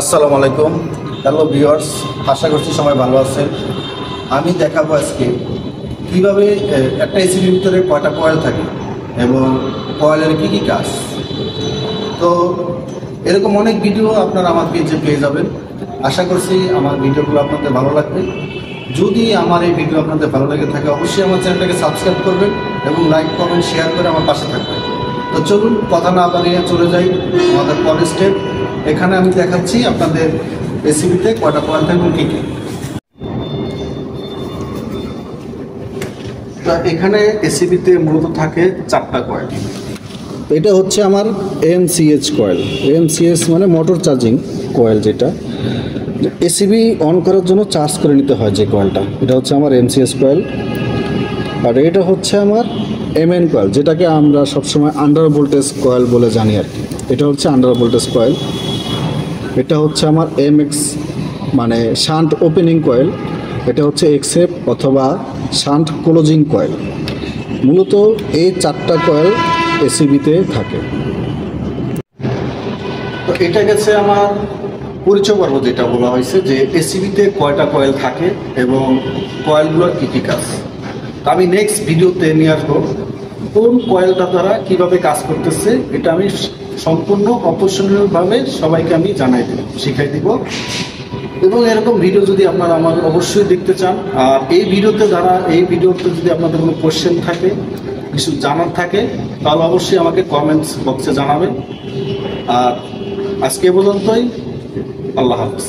আসসালামু আলাইকুম। Hello viewers, আশা করছি সবাই ভালো আছেন। আমি দেখাবো আজকে কিভাবে একটা এসিবির ভিতরে কয়টা কয়েল থাকে এবং কয়েলের কী কী কাজ। তো এরকম অনেক ভিডিও আপনারা আমার পেজে পেয়ে যাবেন। আশা করছি আমার ভিডিওগুলো আপনাদের ভালো লাগবে। যদি আমার এই ভিডিও আপনাদের ভালো লেগে থাকে অবশ্যই আমার চ্যানেলটাকে সাবস্ক্রাইব করবেন এবং লাইক কমেন্ট শেয়ার করে আমার পাশে থাকবেন। তো চলুন কথা না বাড়িয়ে চলে যাই আমাদের পরের স্টেপ। এখানে আমি দেখাচ্ছি আপনাদের এসিবিতে কয়টা কয়েল থাকবে কী কী। তো এখানে এসিবিতে মূলত থাকে 4টা কয়েল। এটা হচ্ছে আমার এমসিএইচ কয়েল। এমসিএইচ মানে মোটর চার্জিং কয়েল, যেটা এসিবি অন করার জন্য চার্জ করে নিতে হয় যে কয়েলটা, এটা হচ্ছে আমার এমসিএইচ কয়েল। আর এটা হচ্ছে আমার এমএন কয়েল, যেটাকে আমরা সবসময় আন্ডার ভোল্টেজ কয়েল বলে জানি আর কি। এটা হচ্ছে আন্ডার ভোল্টেজ কয়েল। এটা হচ্ছে আমার এমএক্স মানে শান্ট ওপেনিং কয়েল। এটা হচ্ছে এক্সেপ অথবা শান্ট ক্লোজিং কয়েল। মূলত এই 4টা কয়েল এসিবিতে থাকে। তো এটা গেছে আমার পরিচয় পর্ব, যেটা বলা হয়েছে যে এসিবিতে কয়টা কয়েল থাকে এবং কয়েলগুলোর কী কী কাজ। তো আমি নেক্সট ভিডিওতে নিয়ে আসবো কোন কয়েলটা দ্বারা কীভাবে কাজ করতেছে। এটা আমি সম্পূর্ণ অপশনালভাবে সবাইকে আমি জানাই দেব, শিখাই দিব। এবং এরকম ভিডিও যদি আপনারা আমার অবশ্যই দেখতে চান, আর এই ভিডিওতে যদি আপনাদের কোনো কোশ্চেন থাকে, কিছু জানার থাকে, তাহলে অবশ্যই আমাকে কমেন্টস বক্সে জানাবেন। আর আজকে পর্যন্তই, আল্লাহ হাফেজ।